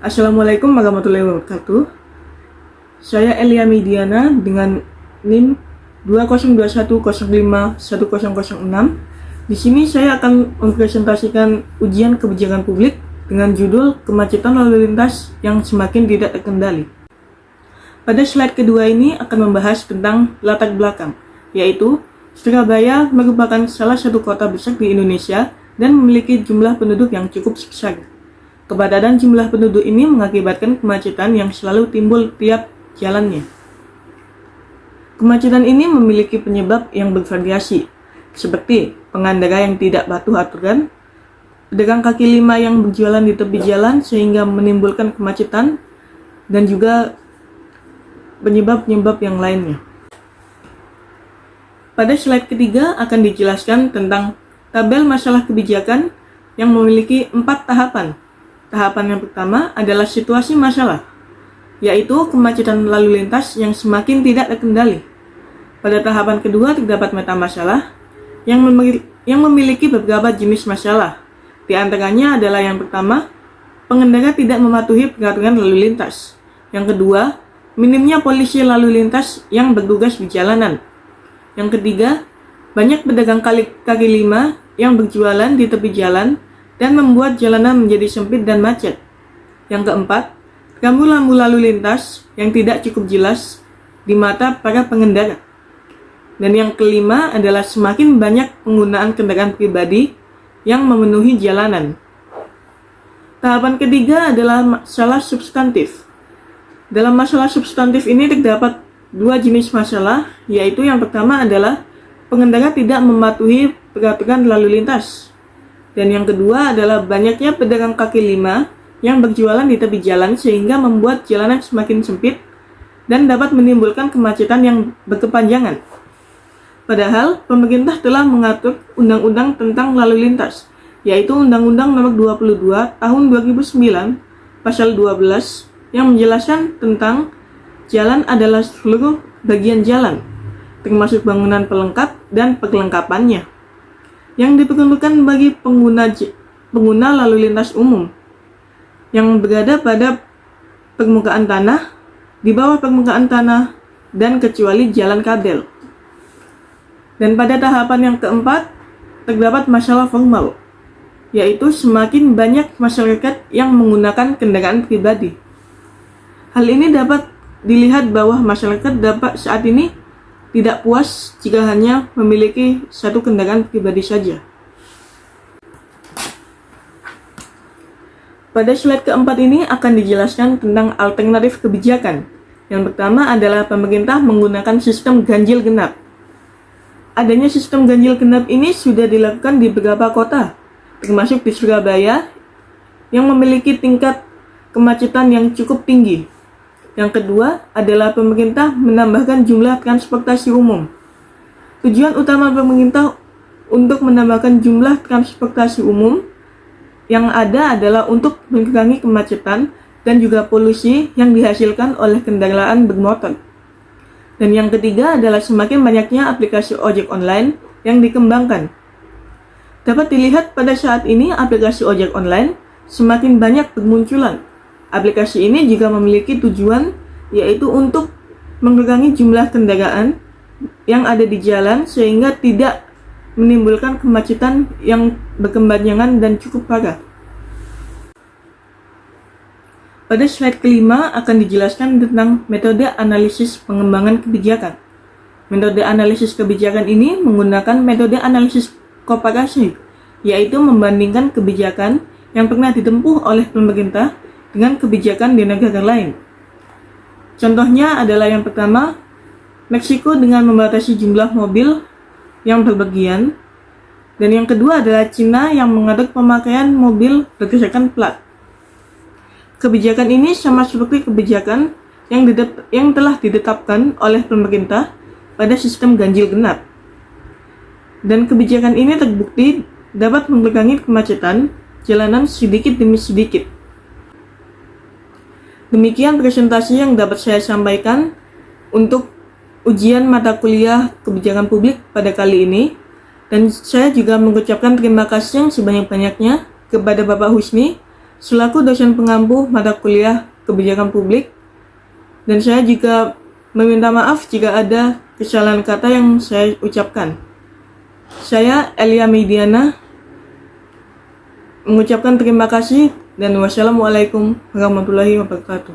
Assalamualaikum warahmatullahi wabarakatuh. Saya Elia Midiana dengan NIM 2021051006. Di sini saya akan mempresentasikan ujian kebijakan publik dengan judul Kemacetan Lalu Lintas yang Semakin Tidak Terkendali. Pada slide kedua ini akan membahas tentang latar belakang, yaitu Surabaya merupakan salah satu kota besar di Indonesia dan memiliki jumlah penduduk yang cukup besar. Kepadatan jumlah penduduk ini mengakibatkan kemacetan yang selalu timbul tiap jalannya. Kemacetan ini memiliki penyebab yang bervariasi, seperti pengendara yang tidak patuh aturan, pedagang kaki lima yang berjualan di tepi jalan sehingga menimbulkan kemacetan, dan juga penyebab-penyebab yang lainnya. Pada slide ketiga akan dijelaskan tentang tabel masalah kebijakan yang memiliki 4 tahapan. Tahapan yang pertama adalah situasi masalah, yaitu kemacetan lalu lintas yang semakin tidak terkendali. Pada tahapan kedua terdapat meta masalah yang memiliki beberapa jenis masalah. Di antaranya adalah yang pertama, pengendara tidak mematuhi peraturan lalu lintas. Yang kedua, minimnya polisi lalu lintas yang bertugas di jalanan. Yang ketiga, banyak pedagang kaki lima yang berjualan di tepi jalan dan membuat jalanan menjadi sempit dan macet. Yang keempat, rambu-rambu lalu lintas yang tidak cukup jelas di mata para pengendara. Dan yang kelima adalah semakin banyak penggunaan kendaraan pribadi yang memenuhi jalanan. Tahapan ketiga adalah masalah substantif. Dalam masalah substantif ini terdapat 2 jenis masalah, yaitu yang pertama adalah pengendara tidak mematuhi peraturan lalu lintas. Dan yang kedua adalah banyaknya pedagang kaki lima yang berjualan di tepi jalan sehingga membuat jalanan semakin sempit dan dapat menimbulkan kemacetan yang berkepanjangan. Padahal, pemerintah telah mengatur undang-undang tentang lalu lintas, yaitu Undang-Undang Nomor 22 Tahun 2009, Pasal 12, yang menjelaskan tentang jalan adalah seluruh bagian jalan, termasuk bangunan pelengkap dan perlengkapannya, yang diperuntukkan bagi pengguna lalu lintas umum yang berada pada permukaan tanah, di bawah permukaan tanah, dan kecuali jalan kabel. Dan pada tahapan yang keempat, terdapat masalah formal, yaitu semakin banyak masyarakat yang menggunakan kendaraan pribadi. Hal ini dapat dilihat bahwa masyarakat dapat saat ini tidak puas jika hanya memiliki satu kendaraan pribadi saja. Pada slide keempat ini akan dijelaskan tentang alternatif kebijakan. Yang pertama adalah pemerintah menggunakan sistem ganjil genap. Adanya sistem ganjil genap ini sudah dilakukan di beberapa kota, termasuk di Surabaya, yang memiliki tingkat kemacetan yang cukup tinggi. Yang kedua adalah pemerintah menambahkan jumlah transportasi umum. Tujuan utama pemerintah untuk menambahkan jumlah transportasi umum yang ada adalah untuk mengurangi kemacetan dan juga polusi yang dihasilkan oleh kendaraan bermotor. Dan yang ketiga adalah semakin banyaknya aplikasi ojek online yang dikembangkan. Dapat dilihat pada saat ini aplikasi ojek online semakin banyak bermunculan. Aplikasi ini juga memiliki tujuan, yaitu untuk mengurangi jumlah kendaraan yang ada di jalan sehingga tidak menimbulkan kemacetan yang berkepanjangan dan cukup parah. Pada slide kelima akan dijelaskan tentang metode analisis pengembangan kebijakan. Metode analisis kebijakan ini menggunakan metode analisis komparasi, yaitu membandingkan kebijakan yang pernah ditempuh oleh pemerintah dengan kebijakan di negara lain. Contohnya adalah yang pertama, Meksiko dengan membatasi jumlah mobil yang berbagian, dan yang kedua adalah Cina yang mengatur pemakaian mobil berdasarkan plat. Kebijakan ini sama seperti kebijakan yang telah ditetapkan oleh pemerintah pada sistem ganjil genap. Dan kebijakan ini terbukti dapat mengurangi kemacetan jalanan sedikit demi sedikit. Demikian presentasi yang dapat saya sampaikan untuk ujian mata kuliah kebijakan publik pada kali ini. Dan saya juga mengucapkan terima kasih yang sebanyak-banyaknya kepada Bapak Husni selaku dosen pengampu mata kuliah kebijakan publik, dan saya juga meminta maaf jika ada kesalahan kata yang saya ucapkan. Saya Elia Mediana mengucapkan terima kasih dan wassalamualaikum warahmatullahi wabarakatuh.